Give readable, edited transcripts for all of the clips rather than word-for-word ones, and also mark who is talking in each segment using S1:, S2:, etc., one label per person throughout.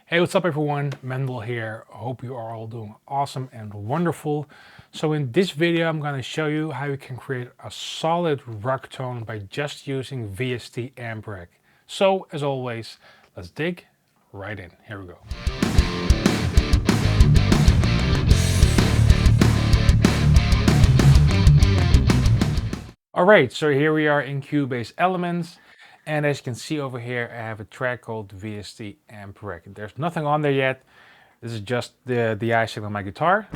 S1: Hey, what's up everyone? Mendel here. Hope you are all doing awesome and wonderful. So in this video I'm going to show you how you can create a solid rock tone by just using VST Amp Rack. So as always, let's dig right in. Here we go. Alright, so here we are in Cubase Elements. And as you can see over here, I have a track called VST Amp Rack. There's nothing on there yet. This is just the icing on my guitar.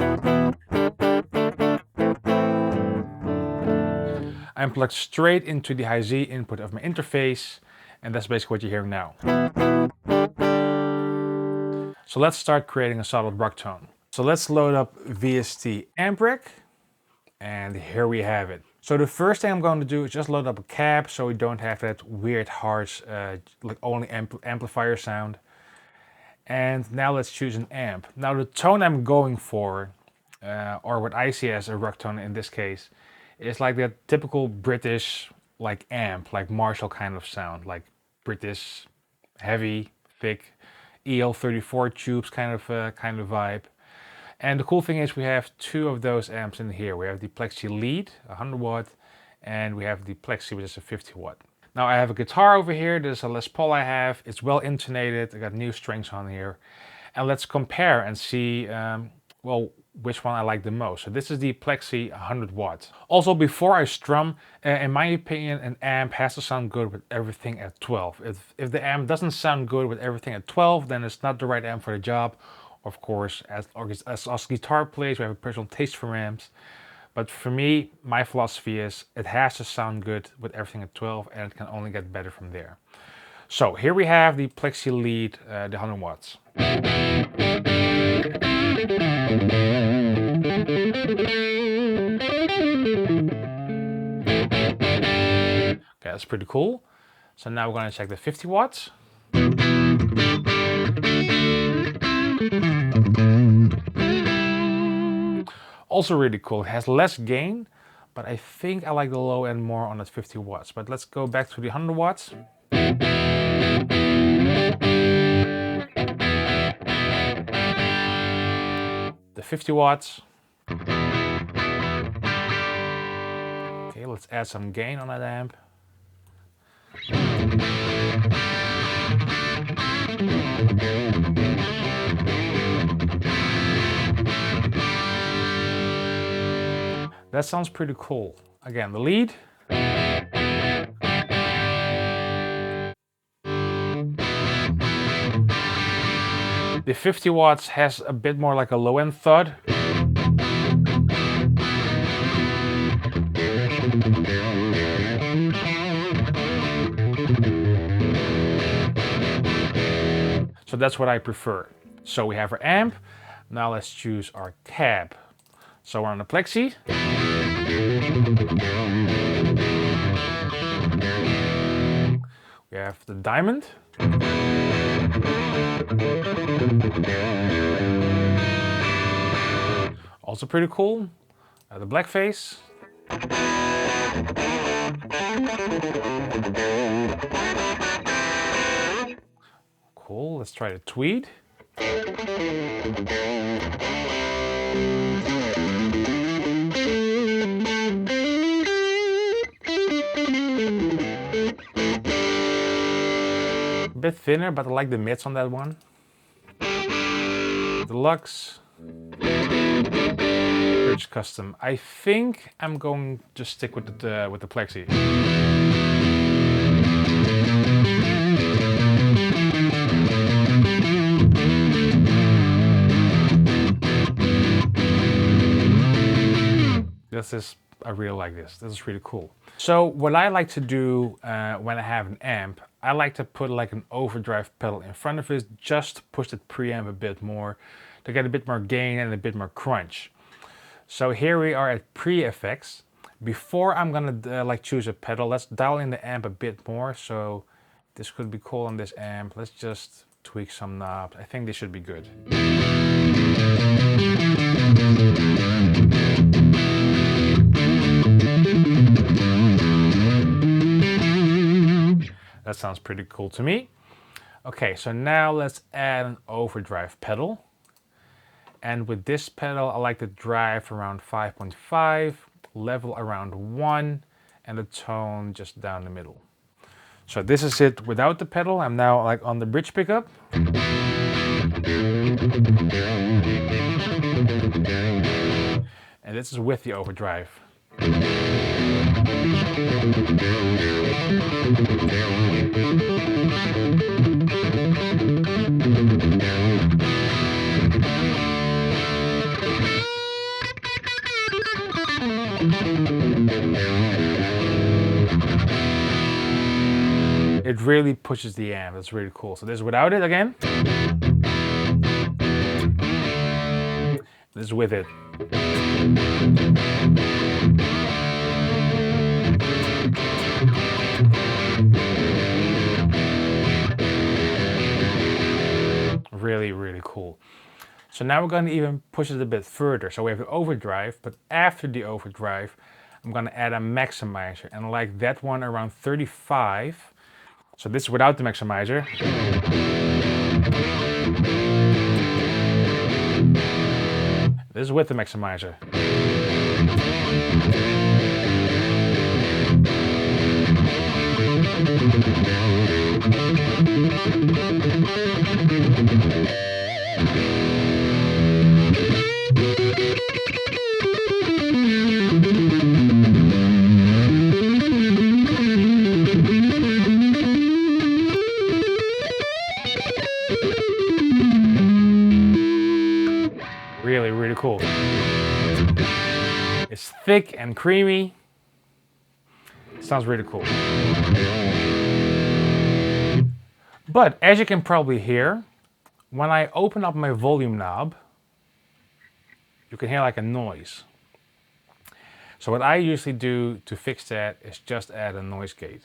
S1: I'm plugged straight into the high Z input of my interface, and that's basically what you're hearing now. So let's start creating a solid rock tone. So let's load up VST Amp Rack, and here we have it. So the first thing I'm going to do is just load up a cab so we don't have that weird harsh, like only amplifier sound. And now let's choose an amp. Now the tone I'm going for, or what I see as a rock tone in this case, is like that typical British like amp, like Marshall kind of sound, like British, heavy, thick, EL34 tubes kind of vibe. And the cool thing is we have two of those amps in here. We have the Plexi Lead, 100 watt, and we have the Plexi, which is a 50 watt. Now I have a guitar over here. There's a Les Paul I have. It's well intonated. I got new strings on here. And let's compare and see, well, which one I like the most. So this is the Plexi 100 watt. Also, before I strum, in my opinion, an amp has to sound good with everything at 12. If the amp doesn't sound good with everything at 12, then it's not the right amp for the job. Of course, as us guitar players, we have a personal taste for amps. But for me, my philosophy is it has to sound good with everything at 12 and it can only get better from there. So here we have the Plexi Lead, the 100 watts. Okay, that's pretty cool. So now we're going to check the 50 watts. Also really cool. It has less gain, but I think I like the low end more on that 50 watts. But let's go back to the 100 watts. The 50 watts. Okay, let's add some gain on that amp. That sounds pretty cool. Again, the lead. The 50 watts has a bit more like a low end thud. So that's what I prefer. So we have our amp. Now let's choose our cab. So we're on the Plexi. We have the diamond. Also pretty cool. The blackface. Cool, let's try the tweed. A bit thinner, but I like the mids on that one. Deluxe. Bridge custom. I think I'm going to stick with the Plexi. I really like this. This is really cool. So what I like to do when I have an amp, I like to put like an overdrive pedal in front of it, just to push the preamp a bit more, to get a bit more gain and a bit more crunch. So here we are at pre-effects. Before I'm gonna like choose a pedal, let's dial in the amp a bit more. So this could be cool on this amp. Let's just tweak some knobs. I think this should be good. That sounds pretty cool to me. Okay, so now let's add an overdrive pedal. And with this pedal, I like the drive around 5.5, level around 1, and the tone just down the middle. So this is it without the pedal. I'm now like on the bridge pickup. And this is with the overdrive. It really pushes the amp. That's really cool. So this is without it again. This is with it. Really, really cool. So now we're going to even push it a bit further. So we have the overdrive, but after the overdrive, I'm going to add a maximizer, and I like that one around 35. So this is without the maximizer. This is with the maximizer. Really, really cool. It's thick and creamy. Sounds really cool. But as you can probably hear, when I open up my volume knob, you can hear like a noise. So what I usually do to fix that is just add a noise gate.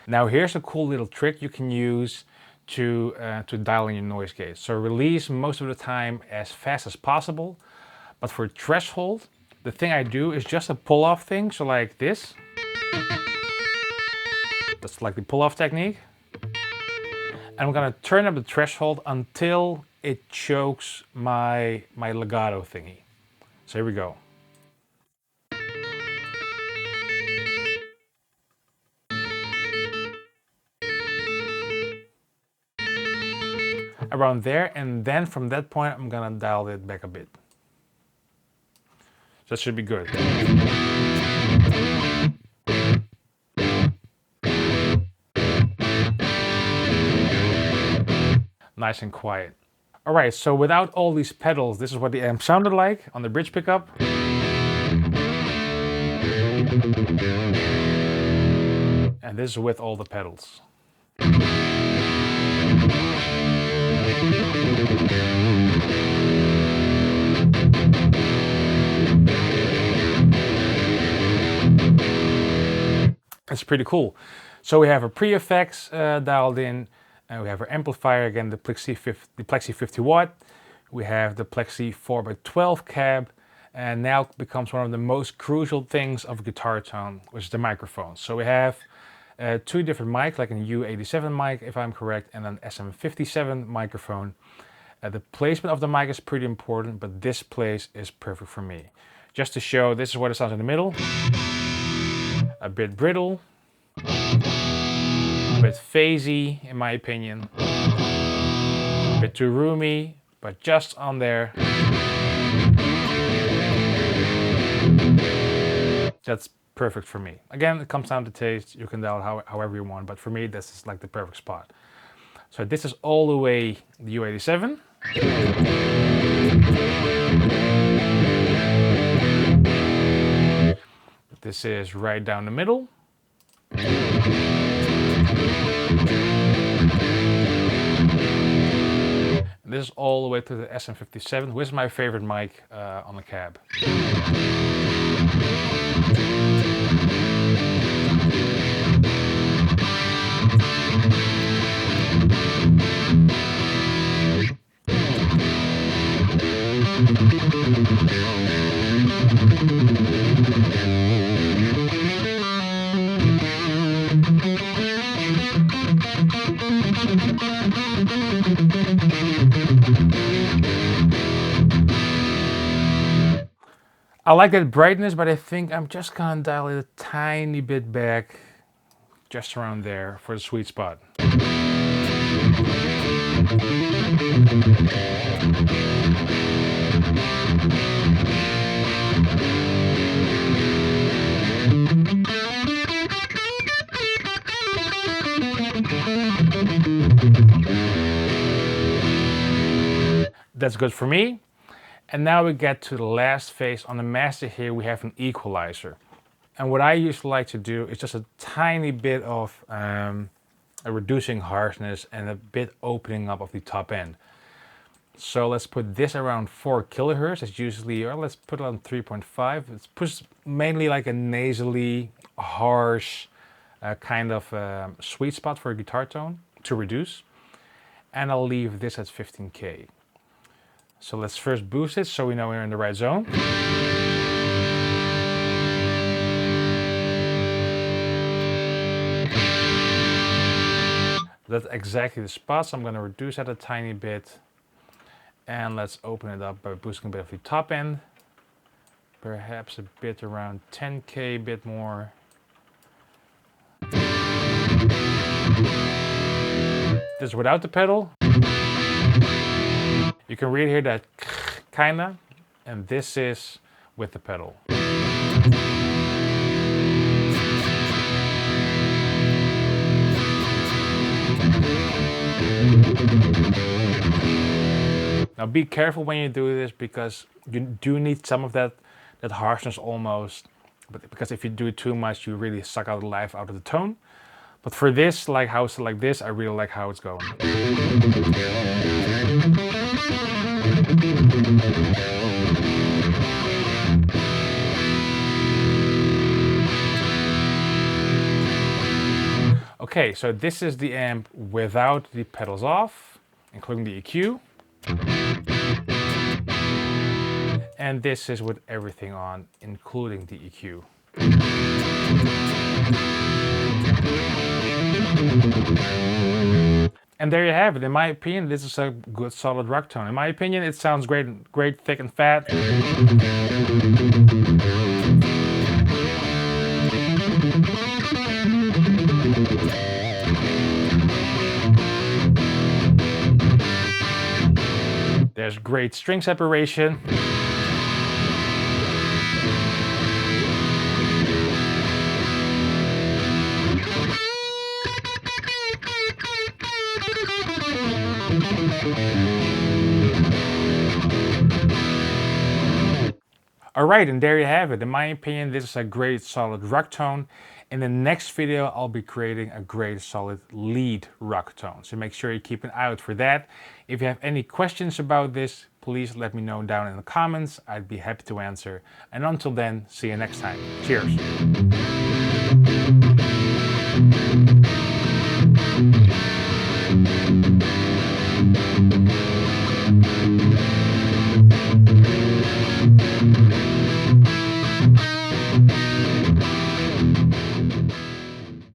S1: Now here's a cool little trick you can use to dial in your noise gate. So release most of the time as fast as possible, but for threshold, the thing I do is just a pull-off thing, so like this. That's like the pull-off technique. And I'm gonna turn up the threshold until it chokes my legato thingy. So here we go. Around there, and then from that point I'm gonna dial it back a bit. That should be good. Nice and quiet. Alright, so without all these pedals, this is what the amp sounded like on the bridge pickup. And this is with all the pedals. It's pretty cool. So we have our pre-effects dialed in, and we have our amplifier, again the Plexi 50 watt. We have the Plexi 4x12 cab, and now it becomes one of the most crucial things of guitar tone, which is the microphone. So we have two different mics, like an U87 mic if I'm correct, and an SM57 microphone. The placement of the mic is pretty important, but this place is perfect for me. Just to show, this is what it sounds in the middle. A bit brittle, a bit phasey in my opinion, a bit too roomy, but just on there. That's perfect for me. Again, it comes down to taste. You can dial it however you want, but for me this is like the perfect spot. So this is all the way the U87. This is right down the middle. And this is all the way to the SM57, which is my favorite mic on the cab. I like that brightness, but I think I'm just gonna dial it a tiny bit back, just around there for the sweet spot. That's good for me. And now we get to the last phase. On the master here we have an equalizer. And what I usually like to do is just a tiny bit of a reducing harshness and a bit opening up of the top end. So let's put this around 4 kilohertz. It's usually, or let's put it on 3.5. It's pushed mainly like a nasally, harsh kind of sweet spot for a guitar tone to reduce. And I'll leave this at 15K. So let's first boost it so we know we're in the right zone. That's exactly the spot, so I'm going to reduce that a tiny bit. And let's open it up by boosting a bit of the top end. Perhaps a bit around 10K, a bit more. This is without the pedal. You can really hear that kinda, and this is with the pedal. Now be careful when you do this, because you do need some of that harshness almost, but because if you do it too much you really suck out the life out of the tone. But for this, like how it's like this, I really like how it's going. Okay, so this is the amp without the pedals off, including the EQ. And this is with everything on, including the EQ. And there you have it. In my opinion, this is a good solid rock tone. In my opinion, it sounds great, great, thick and fat. There's great string separation. Alright, and there you have it. In my opinion, this is a great solid rock tone. In the next video, I'll be creating a great solid lead rock tone. So make sure you keep an eye out for that. If you have any questions about this, please let me know down in the comments. I'd be happy to answer. And until then, see you next time. Cheers.